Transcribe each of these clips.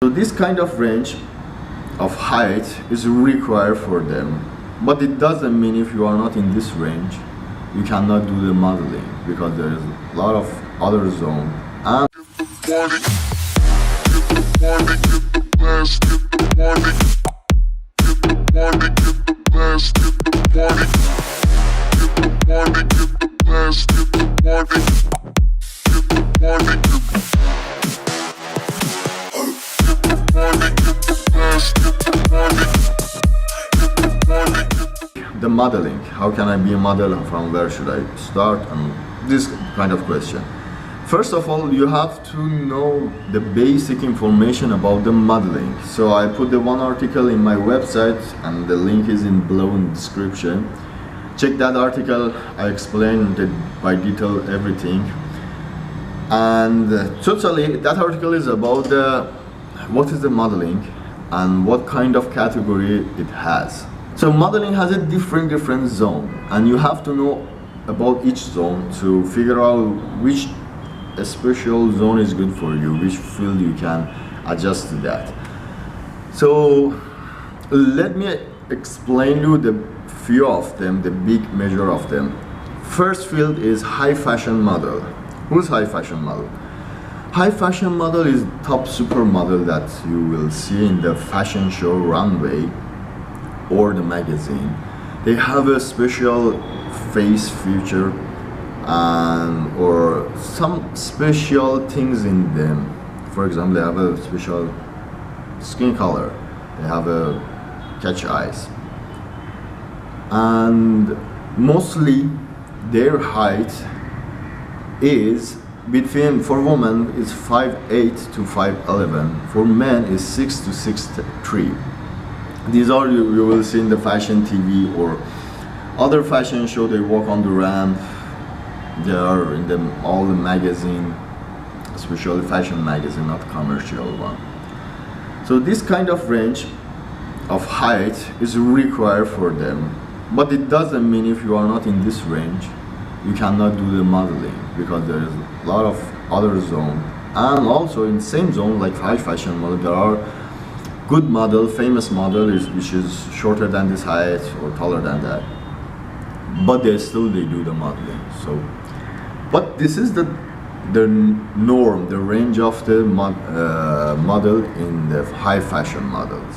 So this kind of range of height is required for them, but it doesn't mean if you are not in this range you cannot do the modeling, because there is a lot of other zone. And the modeling, how can I be a model and from where should I start, and this kind of question. First of all, you have to know the basic information about the modeling. So I put the one article in my website and the link is in below in the description. Check that article, I explained it by detail everything. And totally that article is about what is the modeling and what kind of category it has. So modeling has a different zone, and you have to know about each zone to figure out which special zone is good for you, which field you can adjust to that. So let me explain you the few of them, the big measure of them. First field is high fashion model. Who's high fashion model? High fashion model is top supermodel that you will see in the fashion show runway or the magazine. They have a special face feature or some special things in them. For example, they have a special skin color, they have a catch eyes, and mostly their height is between, for women is 5'8" to 5'11", for men is 6 to 6'3". These are you will see in the fashion TV or other fashion show. They walk on the ramp. They are in all the magazine, especially fashion magazine, not commercial one. So this kind of range of height is required for them, but it doesn't mean if you are not in this range you cannot do the modeling, because there is a lot of other zone. And also in same zone, like high fashion model, there are good model, famous model which is shorter than this height or taller than that, but they do the modeling. So, but this is the norm, the range of the model in the high fashion models.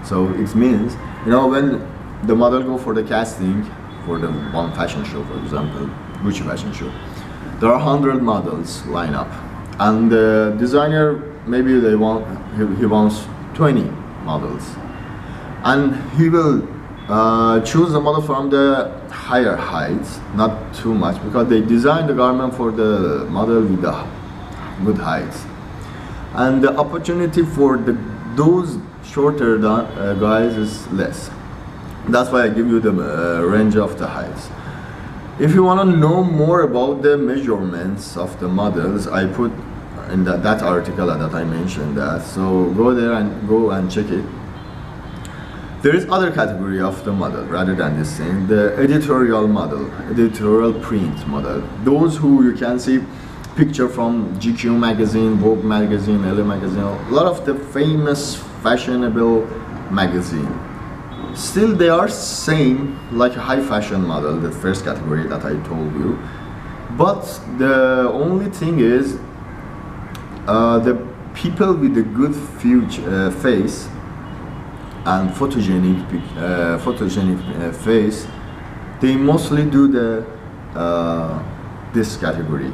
So it means, you know, when the model go for the casting for the one fashion show, for example, Gucci fashion show, there are 100 models line up, and the designer maybe he wants 20 models, and he will choose the model from the higher heights, not too much, because they design the garment for the model with the good heights, and the opportunity for those shorter guys is less. That's why I give you the range of the heights. If you want to know more about the measurements of the models, I put in that article that I mentioned that, so go there and check it. There is other category of the model rather than this thing, the editorial model, editorial print model. Those who you can see picture from GQ magazine, Vogue magazine, Elle magazine, a lot of the famous fashionable magazine. Still they are same like a high fashion model, the first category that I told you, but the only thing is the people with a good face and photogenic face, they mostly do the this category,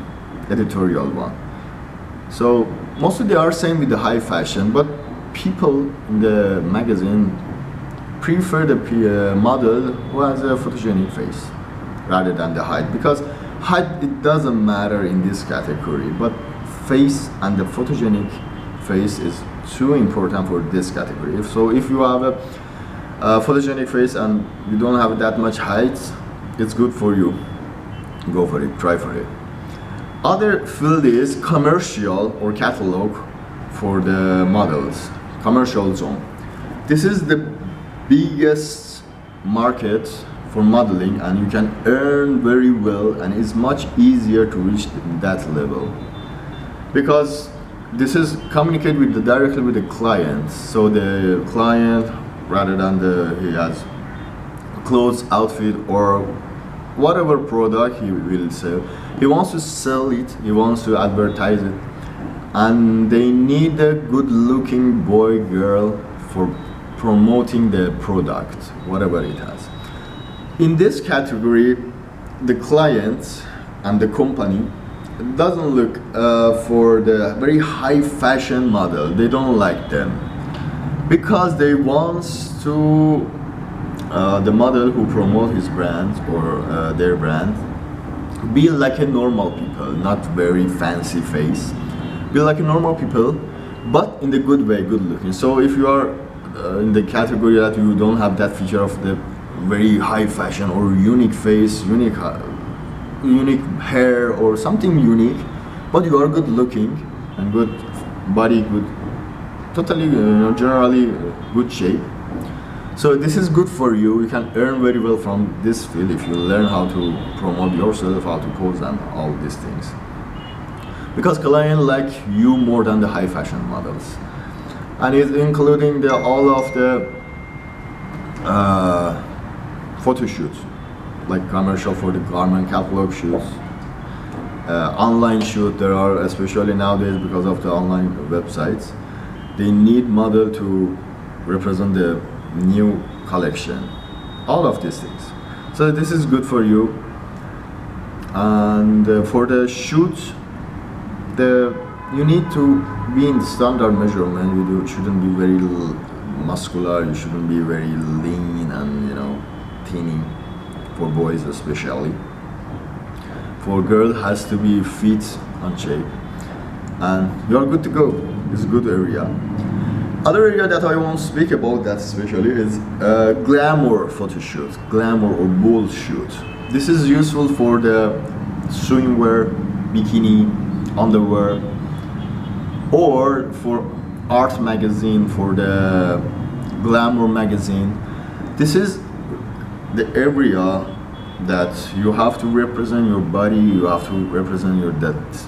editorial one. So mostly they are same with the high fashion, but people in the magazine prefer the model who has a photogenic face rather than the height, because height, it doesn't matter in this category, but face and the photogenic face is too important for this category. So if you have a photogenic face and you don't have that much height, it's good for you. Go for it, try for it. Other field is commercial or catalog for the models, commercial zone. This is the biggest market for modeling, and you can earn very well, and it's much easier to reach that level, because this is communicate with directly with the client. So the client, rather than he has clothes, outfit, or whatever product he will sell, he wants to sell it, he wants to advertise it, and they need a good looking boy, girl for promoting the product, whatever it has. In this category, the client and the company doesn't look for the very high fashion model. They don't like them because they want to the model who promote his brand or their brand be like a normal people, not very fancy face, be like a normal people, but in the good way, good looking. So if you are in the category that you don't have that feature of the very high fashion or unique face, unique hair or something unique, but you are good looking and good body, good, totally generally good shape, so this is good for you. You can earn very well from this field if you learn how to promote yourself, how to pose and all these things, because client like you more than the high fashion models. And it's including all of the photo shoots, like commercial for the garment catalog shoots, online shoot. There are, especially nowadays because of the online websites, they need model to represent the new collection, all of these things. So this is good for you. And for the shoot, you need to be in standard measurement. You shouldn't be very muscular, you shouldn't be very lean and thinny, for boys especially. For girl has to be fit and shape, and you are good to go. It's a good area. Other area that I want to speak about that especially is glamour photo shoot, glamour or bold shoot. This is useful for the swimwear, bikini, underwear, or for art magazine, for the glamour magazine. This is the area that you have to represent your body, you have to represent that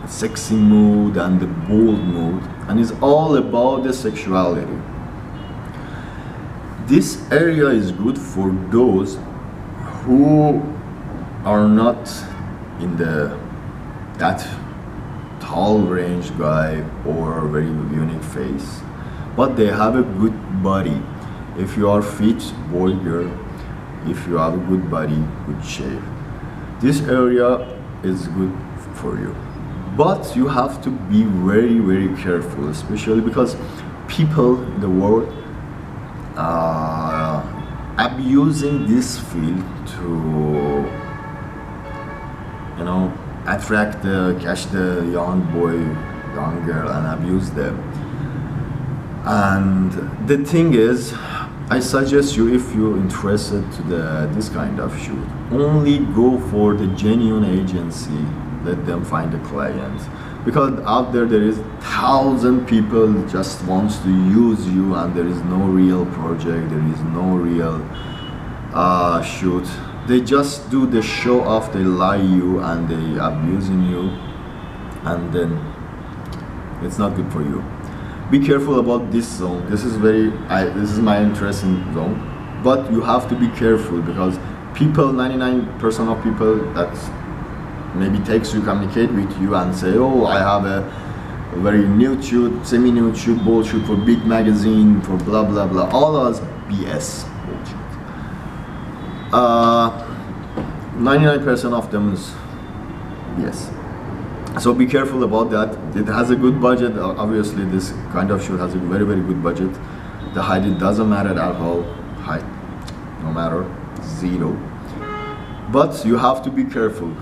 sexy mood and the bold mood, and it's all about the sexuality. This area is good for those who are not in that tall range guy or very unique face, but they have a good body. If you are fit, boy, girl, if you have a good body, good shape, this area is good for you. But you have to be very, very careful, especially because people in the world are abusing this field to, catch the young boy, young girl and abuse them. And the thing is, I suggest you, if you're interested to this kind of shoot, only go for the genuine agency. Let them find a client, because out there is 1,000 people just wants to use you, and there is no real project, there is no real shoot. They just do the show off, they lie you and they abusing you, and then it's not good for you. Be careful about this zone. This is my interesting zone, but you have to be careful because people, 99% of people that maybe takes you, communicate with you and say, oh, I have a very nude shoot, semi-nude shoot, bold shoot for big magazine, for blah blah blah, all of BS bullshit. 99% of them is BS. So be careful about that. It has a good budget. Obviously, this kind of shoot has a very, very good budget. The height, it doesn't matter at all. Height, no matter, zero. But you have to be careful.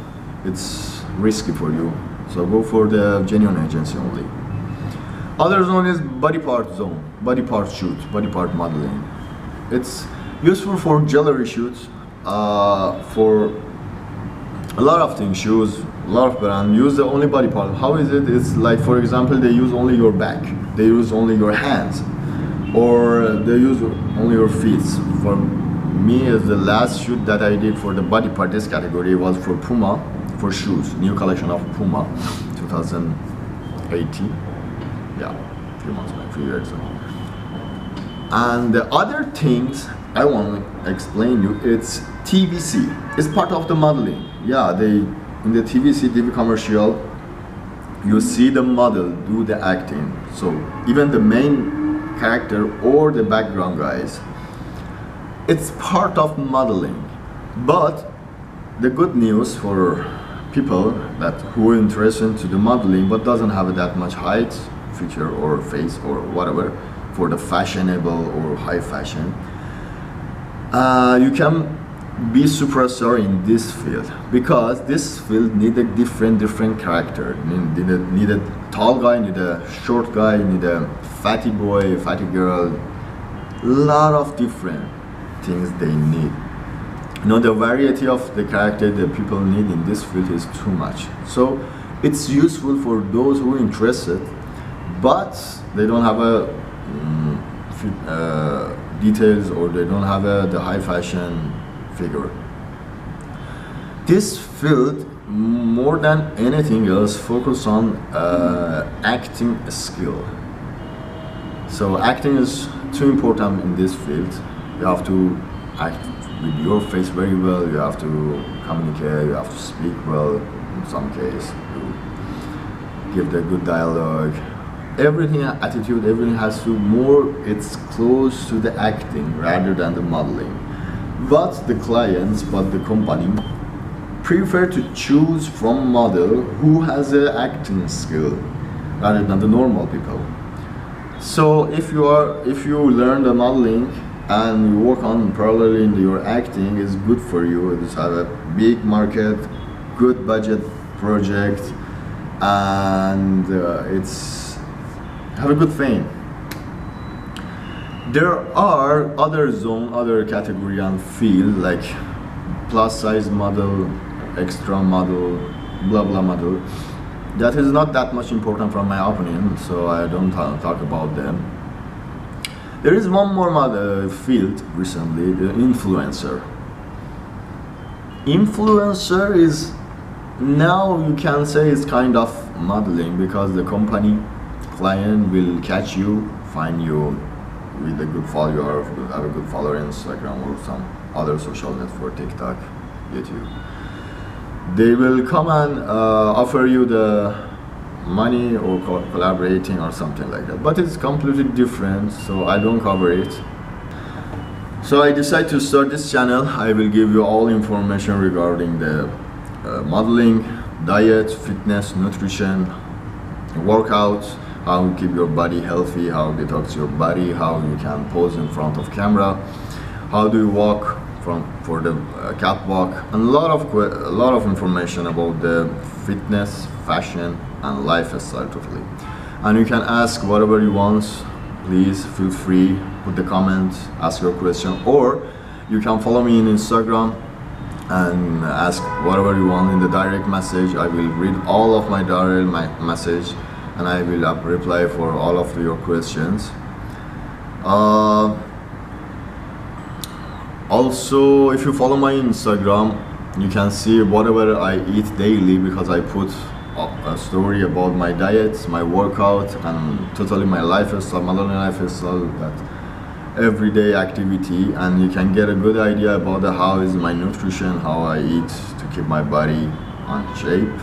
It's risky for you. So go for the genuine agency only. Other zone is body part zone, body part shoot, body part modeling. It's useful for jewelry shoots, for a lot of things, shoes, a lot of brands use the only body part. How is it? It's like, for example, they use only your back, they use only your hands, or they use only your feet. For me, the last shoot that I did for the body part, this category, was for Puma, for shoes, new collection of Puma, 2018 Haiti. Yeah, a few years ago. And the other things I want to explain you, it's TVC. It's part of the modeling. Yeah, in the TV commercial, you see the model do the acting. So even the main character or the background guys, it's part of modeling. But the good news for people who are interested to the modeling but doesn't have that much height, feature or face or whatever for the fashionable or high fashion, you can be superstar in this field, because this field need a different character. Need a tall guy, need a short guy, need a fatty boy, fatty girl. Lot of different things they need. The variety of the character that people need in this field is too much. So it's useful for those who are interested, but they don't have details, or they don't have the high fashion figure. This field, more than anything else, focus on acting skill. So acting is too important in this field. You have to act with your face very well, you have to communicate, you have to speak well in some case, to give the good dialogue. Everything, attitude, everything has to it's close to the acting rather than the modeling. But the clients, the company prefer to choose from model who has an acting skill rather than the normal people. So if you learn the modeling and you work on parallelly in your acting, is good for you. It's have a big market, good budget project, and it's have a good fame. There are other category and field like plus size model, extra model, blah blah model. That is not that much important from my opinion, so I don't talk about them. There is one more field recently, the influencer. Influencer is, now you can say it's kind of modeling, because the company client will catch you, find you with a good follower, have a good follower on Instagram or some other social network, TikTok, YouTube. They will come and offer you the money or collaborating or something like that, but it's completely different, so I don't cover it. So I decided to start this channel. I will give you all information regarding the modeling, diet, fitness, nutrition, workouts, how you keep your body healthy, how you detox your body, how you can pose in front of camera, how do you walk for the catwalk, and a lot of information about the fitness, fashion, and lifestyle totally. And you can ask whatever you want. Please feel free, put the comments, ask your question, or you can follow me in Instagram and ask whatever you want in the direct message. I will read all of my direct message, and I will reply for all of your questions. Also, if you follow my Instagram, you can see whatever I eat daily, because I put a story about my diet, my workout, and totally my lifestyle, modern lifestyle, that everyday activity, and you can get a good idea about how is my nutrition, how I eat to keep my body on shape.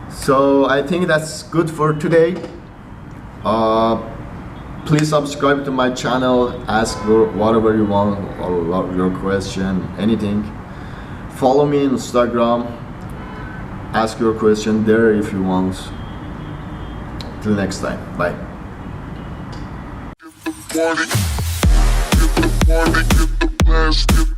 So I think that's good for today. Please subscribe to my channel, ask whatever you want, or your question, anything. Follow me on Instagram, ask your question there if you want. Till next time, bye. Get the party, get the party, get the blast, get